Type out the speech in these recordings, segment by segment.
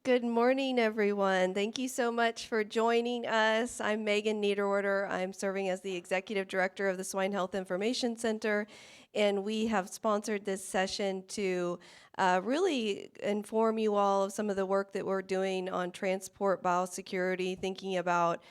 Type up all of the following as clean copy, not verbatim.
Good morning, everyone. Thank you so much for joining us. I'm Megan Niederorder. I'm serving as the Executive Director of the Swine Health Information Center, and we have sponsored this session to really inform you all of some of the work that we're doing on transport biosecurity, thinking about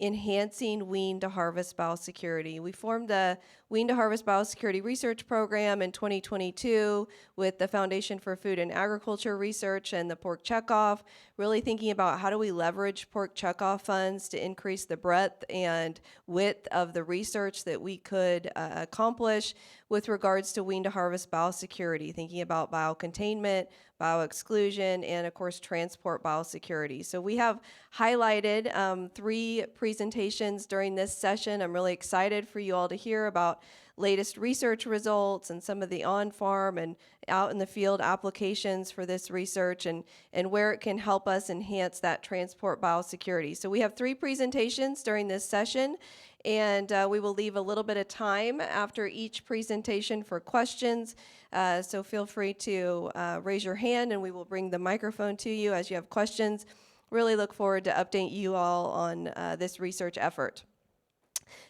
enhancing wean to harvest biosecurity. We formed a wean to harvest biosecurity research program in 2022 with the Foundation for Food and Agriculture Research and the Pork Checkoff, really thinking about how do we leverage pork checkoff funds to increase the breadth and width of the research that we could accomplish with regards to wean to harvest biosecurity, thinking about biocontainment, bioexclusion, and of course transport biosecurity. So we have highlighted 3 presentations during this session. I'm really excited for you all to hear about latest research results and some of the on-farm and out in the field applications for this research and where it can help us enhance that transport biosecurity. So we have 3 presentations during this session, and we will leave a little bit of time after each presentation for questions. So feel free to raise your hand and we will bring the microphone to you as you have questions. Really look forward to update you all on this research effort.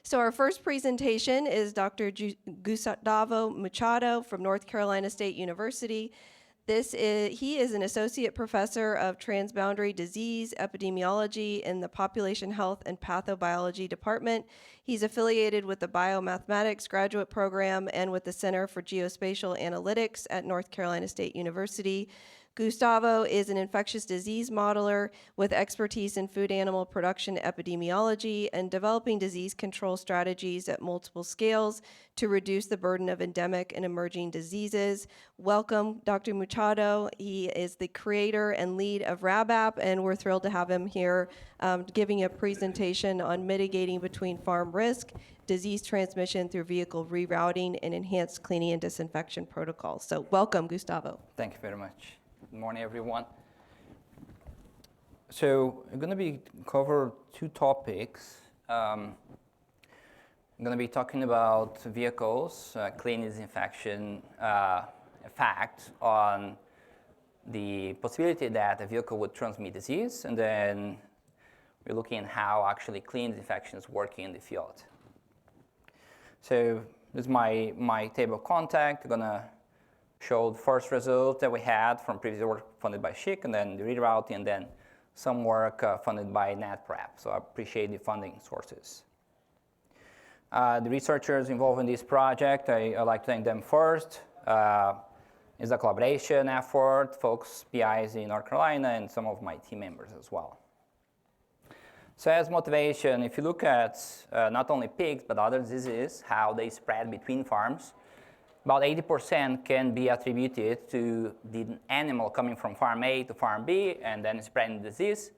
So our first presentation is Dr. Gustavo Machado from North Carolina State University. He is an associate professor of transboundary disease epidemiology in the Population Health and Pathobiology Department. He's affiliated with the Biomathematics graduate program and with the Center for Geospatial Analytics at North Carolina State University. Gustavo is an infectious disease modeler with expertise in food animal production epidemiology and developing disease control strategies at multiple scales to reduce the burden of endemic and emerging diseases. Welcome, Dr. Machado. He is the creator and lead of RabApp, and we're thrilled to have him here giving a presentation on mitigating between farm risk, disease transmission through vehicle rerouting, and enhanced cleaning and disinfection protocols. So welcome, Gustavo. Thank you very much. Good morning, everyone. So I'm going to cover 2 topics. I'm going to be talking about vehicles, cleaning, disinfection, effect on the possibility that a vehicle would transmit disease, and then we're looking at how actually cleaning disinfection is working in the field. So this is my table of contact. I'm going to show the first result that we had from previous work funded by SHIC, and then the rerouting, and then some work funded by NetPrep. So I appreciate the funding sources. The researchers involved in this project, I like to thank them first. It's a collaboration effort, folks, PIs in North Carolina, and some of my team members as well. So as motivation, if you look at not only pigs, but other diseases, how they spread between farms, about 80% can be attributed to the animal coming from farm A to farm B and then spreading disease.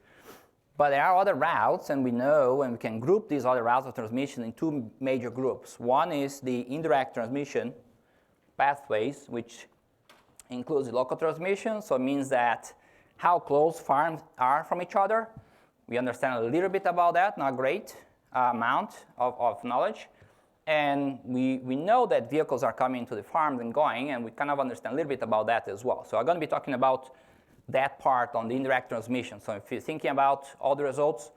But there are other routes, and we know, and we can group these other routes of transmission in 2 major groups. One is the indirect transmission pathways, which includes local transmission, so it means that how close farms are from each other. We understand a little bit about that, not a great amount of knowledge. And we know that vehicles are coming to the farms and going, and we kind of understand a little bit about that as well. So I'm going to be talking about that part on the indirect transmission. So if you're thinking about all the results,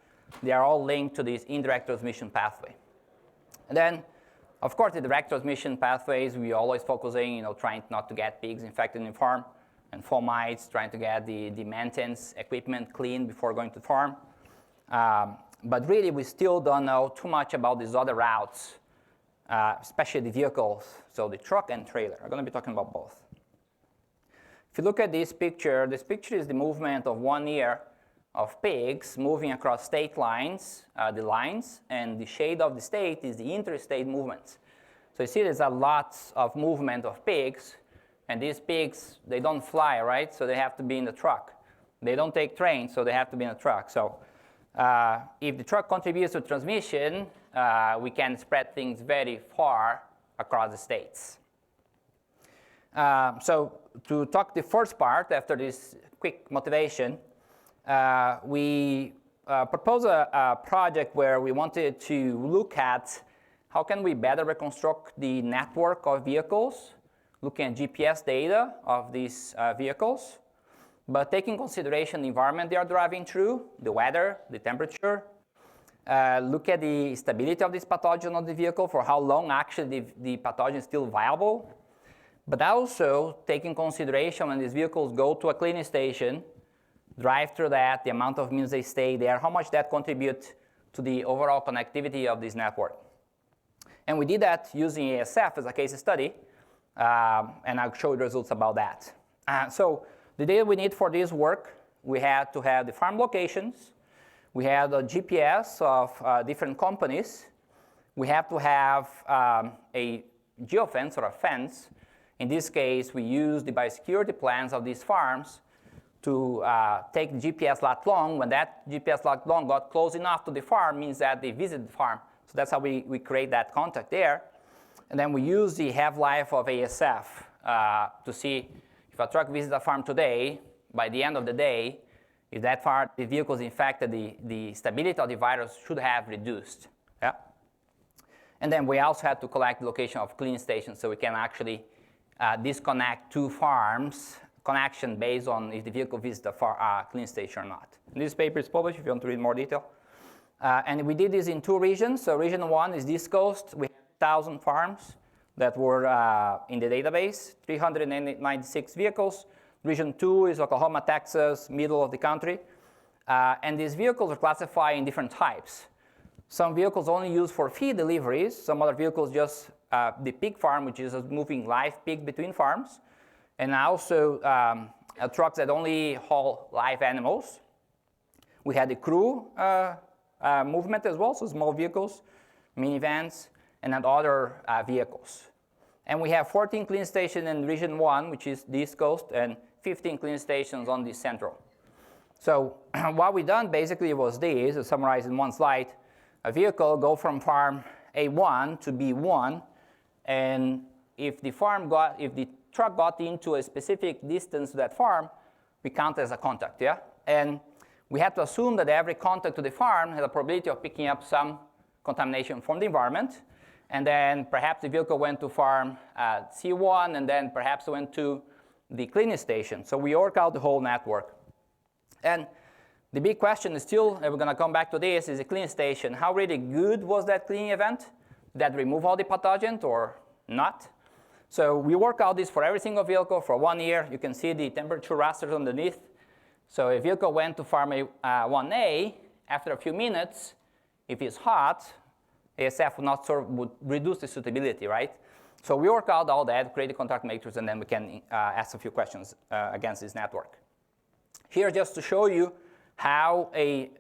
they are all linked to this indirect transmission pathway. And then, of course, the direct transmission pathways, we always focusing, trying not to get pigs infected in the farm, and fomites, trying to get the maintenance equipment clean before going to the farm. But really, we still don't know too much about these other routes, especially the vehicles, so the truck and trailer. I'm going to be talking about both. If you look at this picture is the movement of 1 year of pigs moving across state lines, the lines, and the shade of the state is the interstate movements. So you see there's a lot of movement of pigs, and these pigs, they don't fly, right? So they have to be in the truck. They don't take trains, so they have to be in a truck. So if the truck contributes to transmission, we can spread things very far across the states. So to talk the first part, after this quick motivation, we proposed a project where we wanted to look at how can we better reconstruct the network of vehicles, looking at GPS data of these vehicles, but take in consideration the environment they are driving through, the weather, the temperature. Look at the stability of this pathogen on the vehicle, for how long actually the pathogen is still viable. But also take in consideration when these vehicles go to a cleaning station, drive through that, the amount of minutes they stay there, how much that contributes to the overall connectivity of this network. And we did that using ASF as a case study, and I'll show you the results about that. So the data we need for this work, we had to have the farm locations, we had a GPS of different companies, we have to have a geofence or a fence. In this case, we used the biosecurity plans of these farms to take the GPS lat long. When that GPS lat long got close enough to the farm, means that they visited the farm. So that's how we create that contact there. And then we use the half-life of ASF to see if a truck visits a farm today, by the end of the day, if that farm, the vehicle is infected, the stability of the virus should have reduced. Yeah? And then we also had to collect the location of cleaning stations so we can actually disconnect two farms, connection based on if the vehicle visits a cleaning station or not. And this paper is published if you want to read more detail. And we did this in two regions. So region 1 is this coast. We have 1,000 farms that were in the database, 396 vehicles. Region 2 is Oklahoma, Texas, middle of the country. And these vehicles are classified in different types. Some vehicles only used for feed deliveries. Some other vehicles just the pig farm, which is moving live pig between farms. And also trucks that only haul live animals. We had the crew movement as well, so small vehicles, minivans, and then other vehicles. And we have 14 cleaning stations in region 1, which is the East Coast, and 15 cleaning stations on the Central. So what we done basically was this, to summarize in one slide. A vehicle go from farm A1 to B1, and if the truck got into a specific distance to that farm, we count as a contact, yeah? And we have to assume that every contact to the farm has a probability of picking up some contamination from the environment. And then perhaps the vehicle went to farm C1, and then perhaps went to the cleaning station. So we work out the whole network. And the big question is still, and we're going to come back to this, is the cleaning station. How really good was that cleaning event? Did that remove all the pathogens or not? So we work out this for every single vehicle for 1 year. You can see the temperature rasters underneath. So if a vehicle went to farm 1A, after a few minutes, if it's hot, ASF would reduce the suitability, right? So we work out all that, create the contact matrix, and then we can ask a few questions against this network. Here, just to show you how a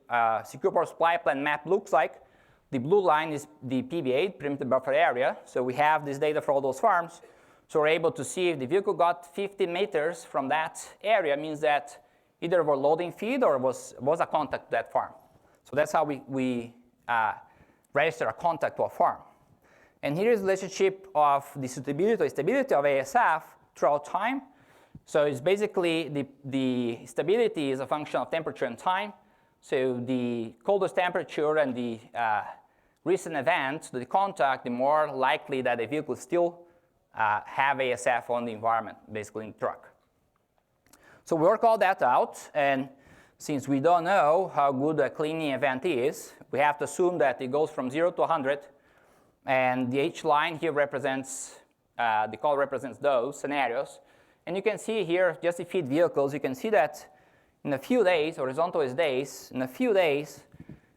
secure power supply plant map looks like, the blue line is the PB8, perimeter buffer area. So we have this data for all those farms. So we're able to see if the vehicle got 50 meters from that area, means that either we're loading feed or was a contact to that farm. So that's how we register a contact to a farm. And here is the relationship of the suitability or stability of ASF throughout time. So it's basically the stability is a function of temperature and time. So the coldest temperature and the recent event, the contact, the more likely that the vehicle still have ASF on the environment, basically in the truck. So we work all that out, and since we don't know how good a cleaning event is, we have to assume that it goes from 0 to 100, and the H line here represents, the color represents those scenarios. And you can see here, just the feed vehicles, you can see that in a few days, horizontal is days, in a few days,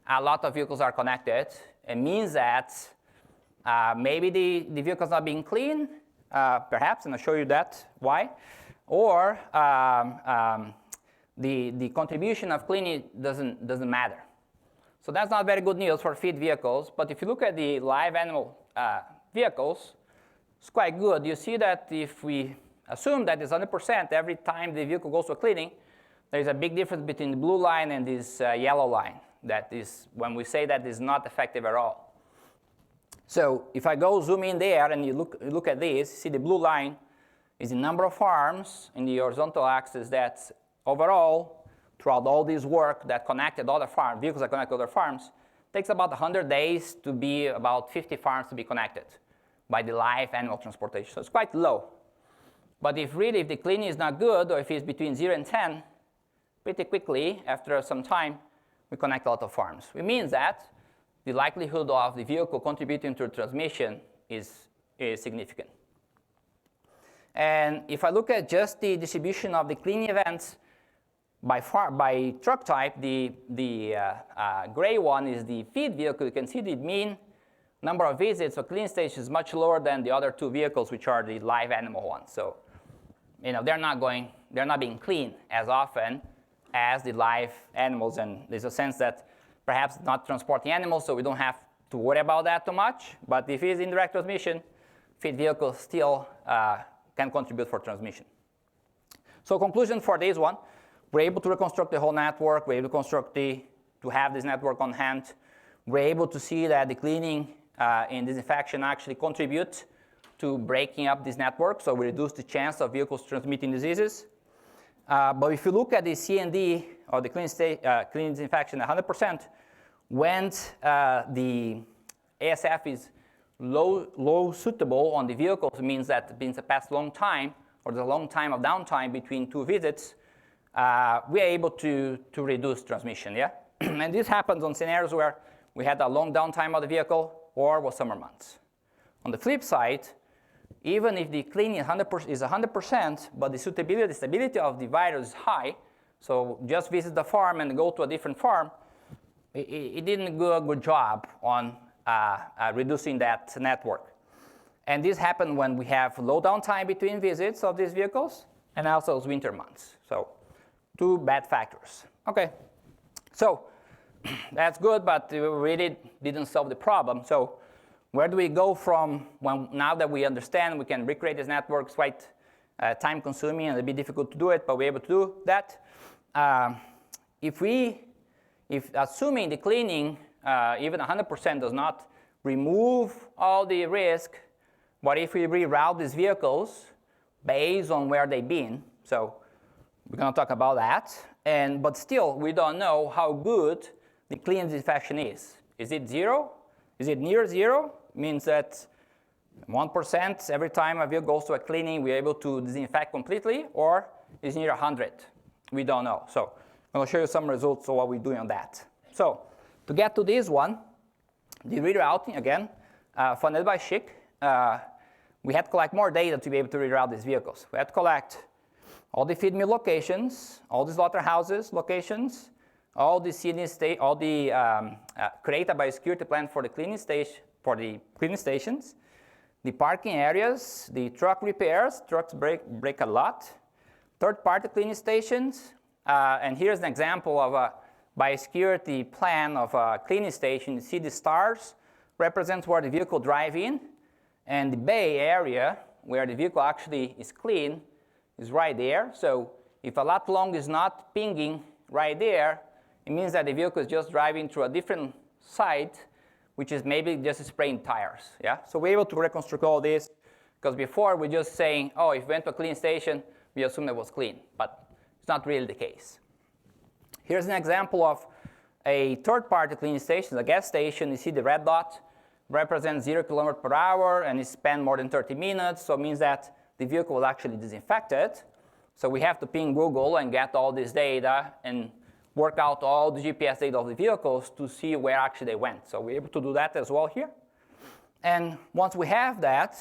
a lot of vehicles are connected. It means that maybe the vehicle's not being clean, perhaps, and I'll show you that, why. Or the contribution of cleaning doesn't matter. So that's not very good news for feed vehicles, but if you look at the live animal vehicles, it's quite good. You see that if we assume that it's 100% every time the vehicle goes to a cleaning, there's a big difference between the blue line and this yellow line. That is, when we say that is not effective at all. So if I go zoom in there and you look at this, see the blue line is the number of farms in the horizontal axis that overall, throughout all this work that connected other farms, vehicles that connect other farms, takes about 100 days to be about 50 farms to be connected by the live animal transportation. So it's quite low. But if the cleaning is not good, or if it's between 0 and 10, pretty quickly, after some time, we connect a lot of farms. It means that the likelihood of the vehicle contributing to transmission is significant. And if I look at just the distribution of the cleaning events by truck type, the gray one is the feed vehicle. You can see the mean number of visits of cleaning station is much lower than the other two vehicles, which are the live animal ones. So, they're not being cleaned as often as the live animals, and there's a sense that perhaps not transporting animals, so we don't have to worry about that too much. But if it's indirect transmission, feed vehicles still can contribute for transmission. So conclusion for this one, we're able to reconstruct the whole network. We're able to have this network on hand. We're able to see that the cleaning and disinfection actually contribute to breaking up this network, so we reduce the chance of vehicles transmitting diseases. But if you look at the C&D, or the clean disinfection, 100%, when the ASF is low suitable on the vehicles, it means that it means a past long time, or there's a long time of downtime between two visits, we are able to reduce transmission, yeah? And this happens on scenarios where we had a long downtime of the vehicle or was summer months. On the flip side, even if the cleaning is 100%, but the suitability, the stability of the virus is high, so just visit the farm and go to a different farm, it didn't do a good job on reducing that network. And this happened when we have low downtime between visits of these vehicles and also those winter months. So two bad factors. Okay, so that's good, but we really didn't solve the problem. So where do we go from now that we understand we can recreate this network? It's quite time consuming and it'll be difficult to do it, but we're able to do that. If assuming the cleaning, even 100% does not remove all the risk, what if we reroute these vehicles based on where they've been? So we're going to talk about that. But still, we don't know how good the clean disinfection is. Is it zero? Is it near zero? It means that 1% every time a vehicle goes to a cleaning, we're able to disinfect completely, or is near 100? We don't know. So I'm going to show you some results of what we're doing on that. So to get to this one, the rerouting, again, funded by SCHIC, we had to collect more data to be able to reroute these vehicles. We had to collect all the feed mill locations, all the slaughterhouses locations, all the create a biosecurity plan for the cleaning stations, the parking areas, the truck repairs, trucks break a lot, third-party cleaning stations, and here's an example of a biosecurity plan of a cleaning station. You see the stars represents where the vehicle drive in, and the bay area where the vehicle actually is clean is right there. So if a lat long is not pinging right there, it means that the vehicle is just driving through a different site, which is maybe just spraying tires. Yeah? So we're able to reconstruct all this, because before we're just saying, oh, if we went to a clean station, we assume it was clean, but it's not really the case. Here's an example of a third-party cleaning station, a gas station. You see the red dot represents 0 km/h, and it spent more than 30 minutes, so it means that the vehicle was actually disinfected. So we have to ping Google and get all this data and work out all the GPS data of the vehicles to see where actually they went. So we're able to do that as well here. And once we have that,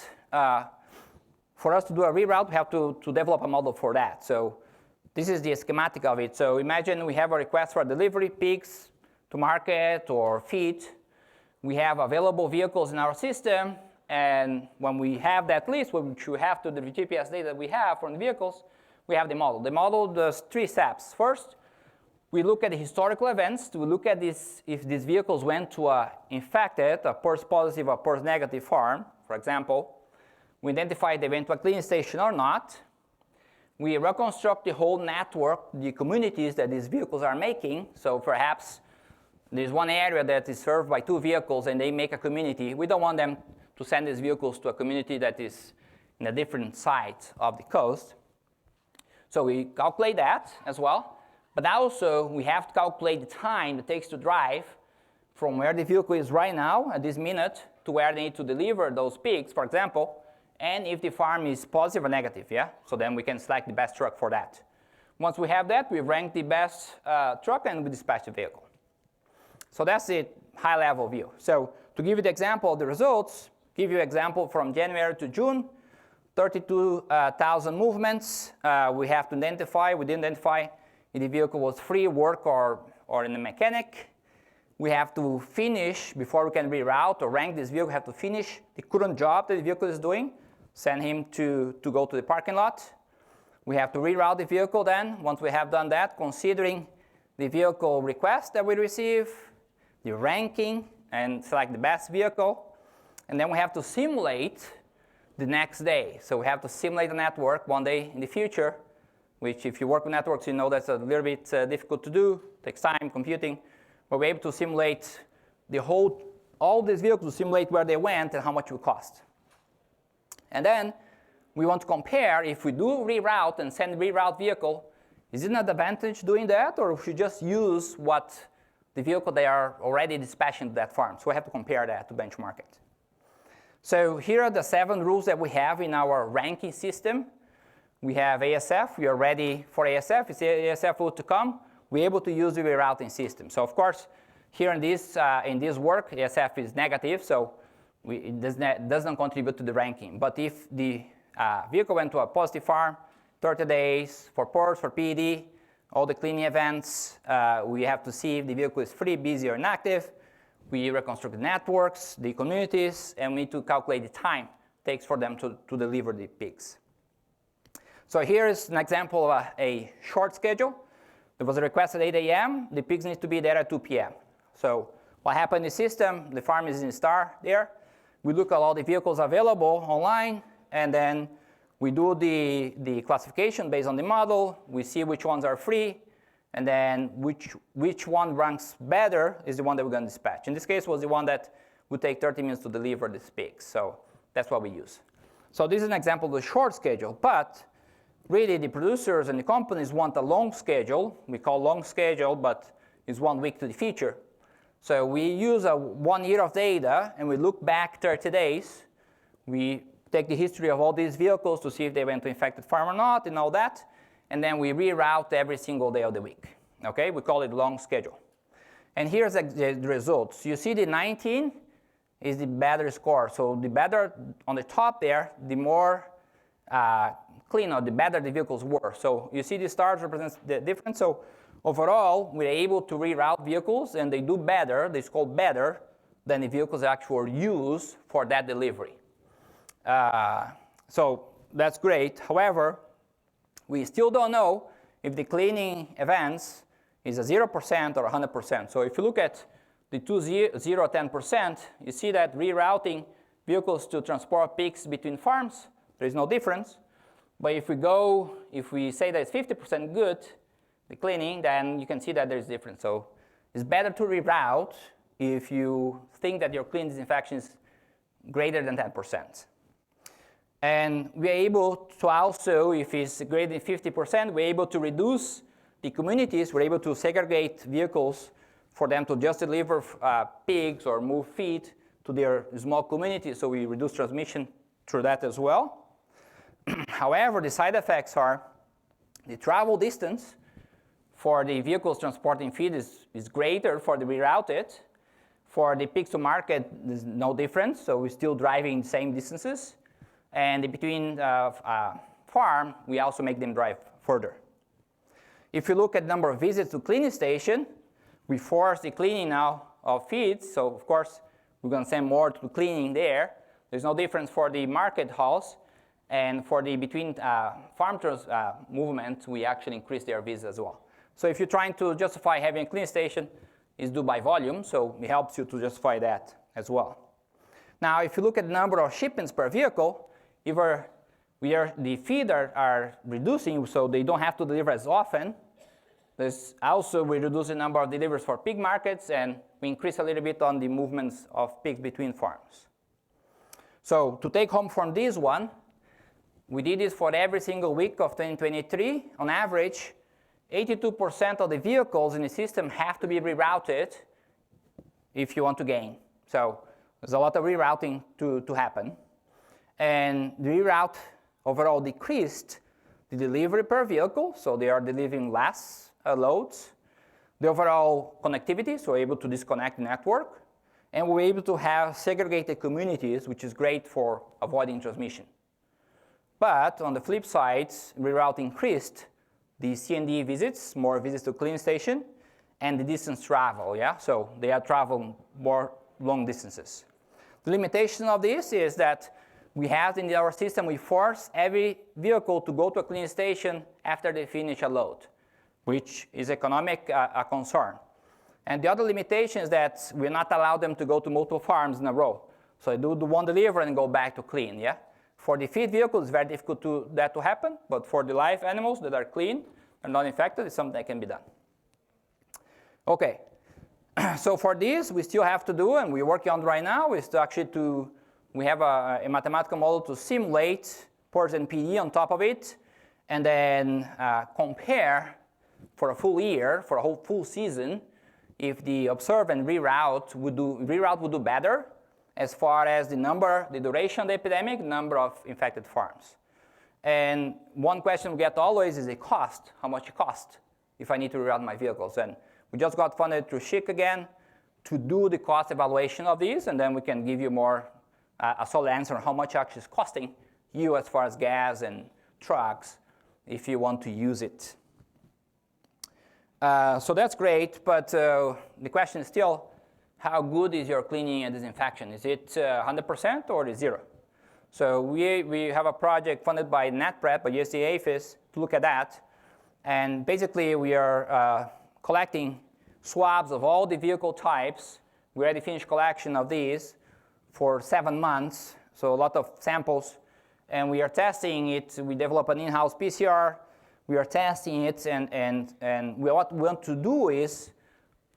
for us to do a reroute, we have to develop a model for that. So this is the schematic of it. So imagine we have a request for delivery, pigs to market or feed. We have available vehicles in our system, and when we have that list, which we have to the GPS data we have from the vehicles, we have the model. The model does 3 steps. First, we look at the historical events to look at this, if these vehicles went to a infected, a PRRS positive or PRRS negative farm, for example. We identify if they went to a cleaning station or not. We reconstruct the whole network, the communities that these vehicles are making. So perhaps there's one area that is served by 2 vehicles and they make a community. We don't want them to send these vehicles to a community that is in a different side of the coast. So we calculate that as well. But also, we have to calculate the time it takes to drive from where the vehicle is right now at this minute to where they need to deliver those pigs, for example, and if the farm is positive or negative, yeah? So then we can select the best truck for that. Once we have that, we rank the best truck and we dispatch the vehicle. So that's the high-level view. So to give you the example of the results, give you an example from January to June, 32,000 movements. We have to identify, we didn't identify if the vehicle was free, work, or in a mechanic. We have to finish, before we can reroute or rank this vehicle, we have to finish the current job that the vehicle is doing, send him to go to the parking lot. We have to reroute the vehicle then. Once we have done that, considering the vehicle request that we receive, the ranking, and select the best vehicle. And then we have to simulate the next day. So we have to simulate the network one day in the future, which if you work with networks, you know that's a little bit difficult to do, takes time, computing. But we're able to simulate all these vehicles, to simulate where they went and how much it would cost. And then we want to compare if we do reroute and send reroute vehicle, is it an advantage doing that, or we should just use what the vehicle they are already dispatching to that farm? So we have to compare that to benchmark it. So here are the 7 rules that we have in our ranking system. We have ASF. We are ready for ASF. Is ASF would to come, we're able to use the rerouting system. So of course, here in this work, ASF is negative, so it doesn't contribute to the ranking. But if the vehicle went to a positive farm, 30 days for PERS, for PED, all the cleaning events, we have to see if the vehicle is free, busy, or inactive. We reconstruct the networks, the communities, and we need to calculate the time it takes for them to deliver the pigs. So here is an example of a short schedule. There was a request at 8 a.m. The pigs need to be there at 2 p.m. So what happened in the system, the farm is in star there. We look at all the vehicles available online, and then we do the classification based on the model. We see which ones are free, and then which one ranks better is the one that we're going to dispatch. In this case, was the one that would take 30 minutes to deliver these pigs. So that's what we use. So this is an example of the short schedule, but really, the producers and the companies want a long schedule. We call long schedule, but it's 1 week to the future. So we use 1 year of data, and we look back 30 days. We take the history of all these vehicles to see if they went to infected farm or not, and all that. And then we reroute every single day of the week. Okay, we call it long schedule. And here's the results. You see the 19 is the better score. So the better on the top there, the more clean or the better the vehicles were. So you see the stars represents the difference. So overall, we're able to reroute vehicles, and they do better, they score better than the vehicles actually used for that delivery. So that's great. However, we still don't know if the cleaning events is a 0% or 100%. So if you look at the 0, 10%, you see that rerouting vehicles to transport pigs between farms, there is no difference. But if we say that it's 50% good, the cleaning, then you can see that there's difference. So it's better to reroute if you think that your clean disinfection is greater than 10%. And we're able to also, if it's greater than 50%, we're able to reduce the communities. We're able to segregate vehicles for them to just deliver pigs or move feed to their small communities. So we reduce transmission through that as well. However, the side effects are the travel distance for the vehicles transporting feed is greater for the rerouted. For the pigs to market, there's no difference, so we're still driving the same distances. And between farm, we also make them drive further. If you look at number of visits to cleaning station, we force the cleaning now of feeds, so of course we're going to send more to cleaning there. There's no difference for the market halls. And for the between farm movement, we actually increase their visits as well. So if you're trying to justify having a cleaning station, it's due by volume, so it helps you to justify that as well. Now, if you look at the number of shipments per vehicle, the feed are reducing, so they don't have to deliver as often. There's also, we reduce the number of deliveries for pig markets, and we increase a little bit on the movements of pigs between farms. So to take home from this one, we did this for every single week of 2023. On average, 82% of the vehicles in the system have to be rerouted if you want to gain. So there's a lot of rerouting to happen. And the reroute overall decreased the delivery per vehicle, so they are delivering less loads, the overall connectivity, so we're able to disconnect the network, and we're able to have segregated communities, which is great for avoiding transmission. But on the flip side, reroute increased the C&D visits, more visits to cleaning station, and the distance travel, yeah? So they are traveling more long distances. The limitation of this is that we have in our system, we force every vehicle to go to a cleaning station after they finish a load, which is economic a concern. And the other limitation is that we're not allowed them to go to multiple farms in a row. So they do the one delivery and go back to clean, yeah? For the feed vehicles, it's very difficult to that to happen, but for the live animals that are clean and not infected, it's something that can be done. Okay, so for this, we still have to do, and we're working on right now, is to actually we have a mathematical model to simulate PERS and PD on top of it, and then compare for a full year, for a whole full season, if the observe and reroute would do better as far as the duration of the epidemic, number of infected farms. And one question we get always is the cost, how much it costs if I need to reroute my vehicles. And we just got funded through SHIC again to do the cost evaluation of these, and then we can give you more a solid answer on how much actually is costing you as far as gas and trucks if you want to use it. So that's great, but the question is still, how good is your cleaning and disinfection? Is it 100% or is it 0? So we have a project funded by NetPrep, by USDA APHIS, to look at that. And basically, we are collecting swabs of all the vehicle types. We already finished collection of these for 7 months, so a lot of samples. And we are testing it. We develop an in-house PCR. We are testing it, and what we want to do is,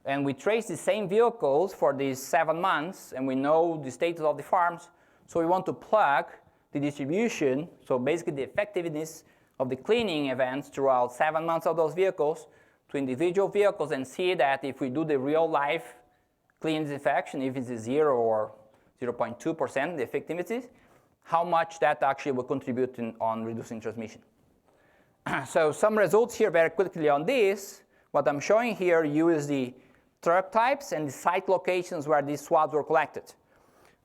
and we trace the same vehicles for these 7 months, and we know the status of the farms. So we want to plug the distribution, so basically the effectiveness of the cleaning events throughout 7 months of those vehicles to individual vehicles, and see that if we do the real life clean disinfection, if it's 0 or 0.2%, the effectiveness, how much that actually will contribute on reducing transmission. So some results here very quickly on this. What I'm showing here, you is the truck types and the site locations where these swabs were collected.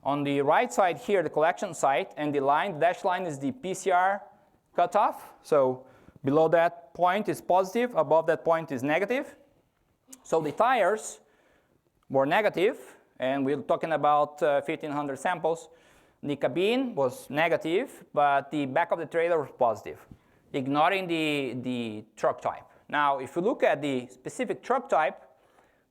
On the right side here, the collection site, and the dashed line is the PCR cutoff. So below that point is positive, above that point is negative. So the tires were negative, and we're talking about 1,500 samples. The cabin was negative, but the back of the trailer was positive, ignoring the truck type. Now, if you look at the specific truck type,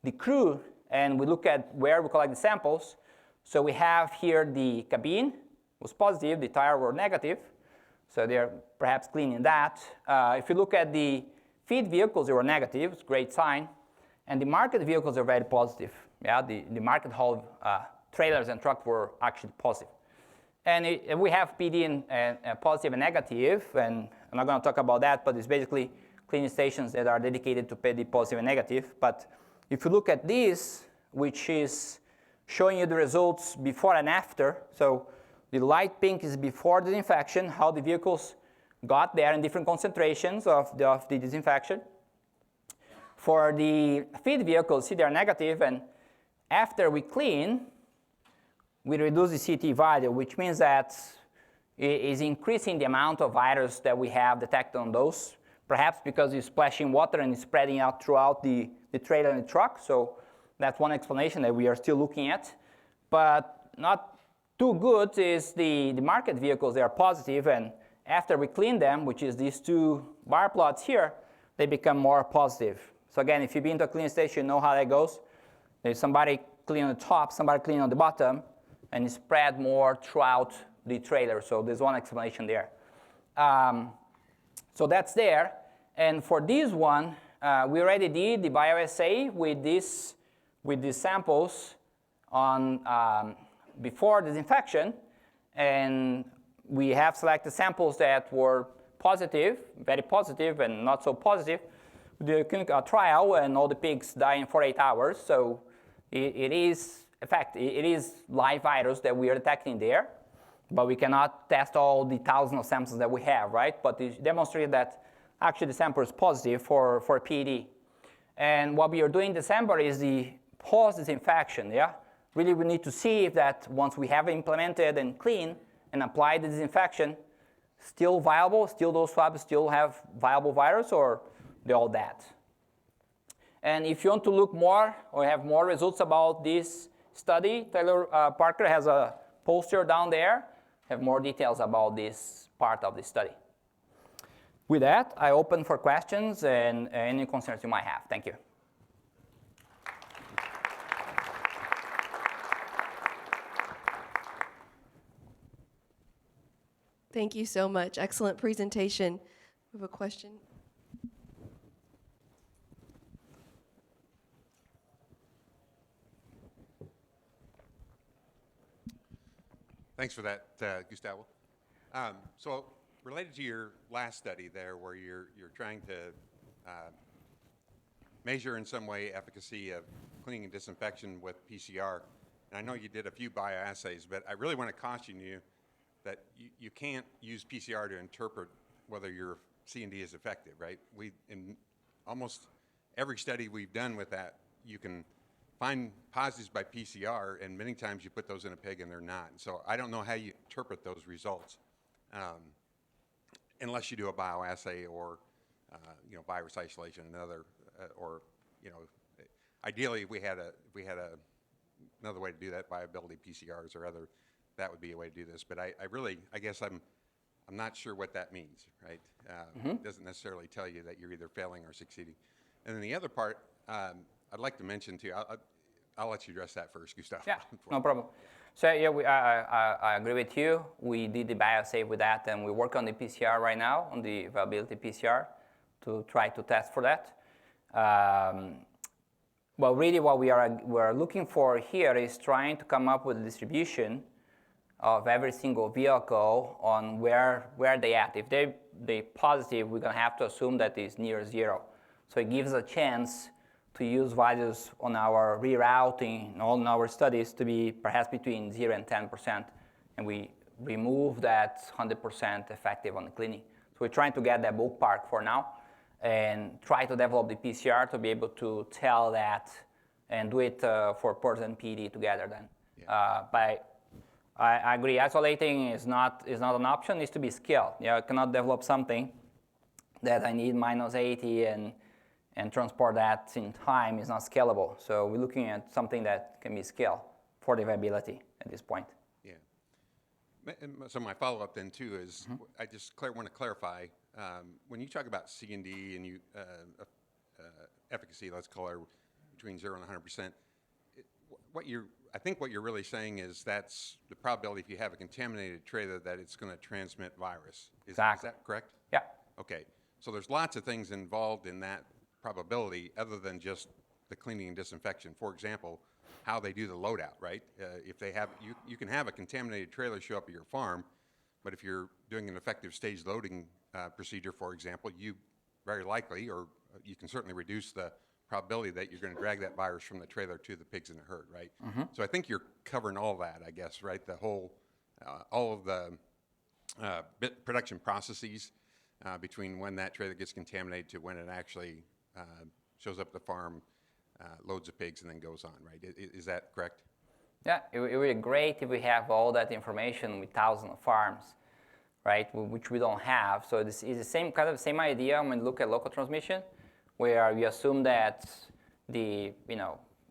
the crew, and we look at where we collect the samples, so we have here the cabin was positive, the tire were negative, so they're perhaps cleaning that. If you look at the feed vehicles, they were negative, it's a great sign, and the market vehicles are very positive. Yeah, the market haul trailers and trucks were actually positive. And we have PD and positive and negative, and I'm not going to talk about that, but it's basically cleaning stations that are dedicated to PD positive and negative. But if you look at this, which is showing you the results before and after, so the light pink is before the disinfection, how the vehicles got there in different concentrations of the disinfection. For the feed vehicles, see they're negative, and after we clean, we reduce the CT value, which means that it is increasing the amount of virus that we have detected on those, perhaps because it's splashing water and it's spreading out throughout the trailer and the truck. So that's one explanation that we are still looking at. But not too good is the market vehicles. They are positive, and after we clean them, which is these two bar plots here, they become more positive. So again, if you've been to a cleaning station, you know how that goes. There's somebody clean on the top, somebody clean on the bottom, and it spread more throughout the trailer. So there's one explanation there. So that's there. And for this one, we already did the bioassay with these samples on before disinfection, and we have selected samples that were positive, very positive, and not so positive. The clinical trial, and all the pigs die in 48 hours. So it is, in fact, it is live virus that we are detecting there. But we cannot test all the thousands of samples that we have, right? But it demonstrated that actually the sample is positive for PED. And what we are doing in December is the post-disinfection, yeah? Really, we need to see if that once we have implemented and clean and applied the disinfection, still viable, still those swabs still have viable virus, or they're all dead. And if you want to look more or have more results about this study, Taylor Parker has a poster down there, have more details about this part of the study. With that, I open for questions and any concerns you might have. Thank you. Thank you so much. Excellent presentation. We have a question. Thanks for that, Gustavo. So related to your last study there, where you're trying to measure in some way efficacy of cleaning and disinfection with PCR, and I know you did a few bioassays, but I really want to caution you that you can't use PCR to interpret whether your C&D is effective, right? In almost every study we've done with that, you can find positives by PCR, and many times you put those in a pig and they're not. So I don't know how you interpret those results unless you do a bioassay or virus isolation, or ideally we had another way to do that, viability PCRs or other. That would be a way to do this. But I guess I'm not sure what that means, right? It doesn't necessarily tell you that you're either failing or succeeding. And then the other part, I'd like to mention too. I'll let you address that first, Gustavo. Yeah, no problem. So yeah, I agree with you. We did the bioassay with that, and we work on the PCR right now, on the viability PCR, to try to test for that. Well, really, what we're looking for here is trying to come up with a distribution of every single vehicle on where they at. If they're positive, we're going to have to assume that it's near zero. So it gives a chance to use values on our rerouting, on our studies, to be perhaps between 0 and 10%, and we remove that 100% effective on the cleaning. So we're trying to get that ballpark for now, and try to develop the PCR to be able to tell that and do it for PERS and PD together then. Yeah. But I agree, isolating is not an option, it needs to be scaled. I cannot develop something that I need -80 and transport that in time is not scalable. So we're looking at something that can be scaled for the viability at this point. Yeah. So my follow-up then too is, I just want to clarify, when you talk about C&D and efficacy, let's call it between 0 and 100%, I think what you're really saying is that's the probability if you have a contaminated trailer that it's going to transmit virus. Exactly. Is that correct? Yeah. Okay. So there's lots of things involved in that probability other than just the cleaning and disinfection. For example, how they do the loadout, right? If they have, you can have a contaminated trailer show up at your farm, but if you're doing an effective stage loading procedure, for example, you very likely, or you can certainly reduce the probability that you're going to drag that virus from the trailer to the pigs in the herd, right? So I think you're covering all that, I guess, right? The whole, all of the production processes between when that trailer gets contaminated to when it actually shows up at the farm, loads the pigs, and then goes on, right? Is that correct? Yeah, it would be great if we have all that information with thousands of farms, right? Which we don't have. So this is the same kind of same idea when we look at local transmission, where we assume that the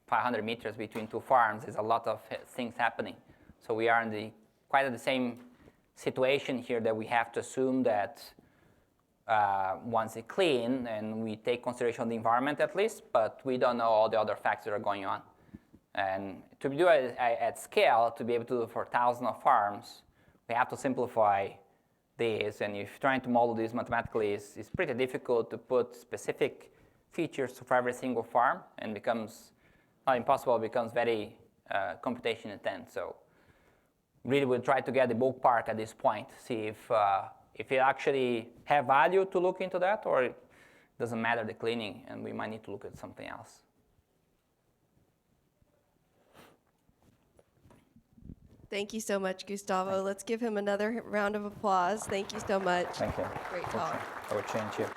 500 meters between two farms is a lot of things happening. So we are in quite the same situation here, that we have to assume that once it's clean, and we take consideration of the environment at least, but we don't know all the other factors that are going on. And to do it at scale, to be able to do it for thousands of farms, we have to simplify this. And if trying to model this mathematically is pretty difficult to put specific features for every single farm, and becomes not impossible, becomes very computation intense. So really we'll try to get the ballpark at this point, see if it actually have value to look into that, or it doesn't matter the cleaning, and we might need to look at something else. Thank you so much, Gustavo. Let's give him another round of applause. Thank you so much. Thank you. Great talk. I will change here.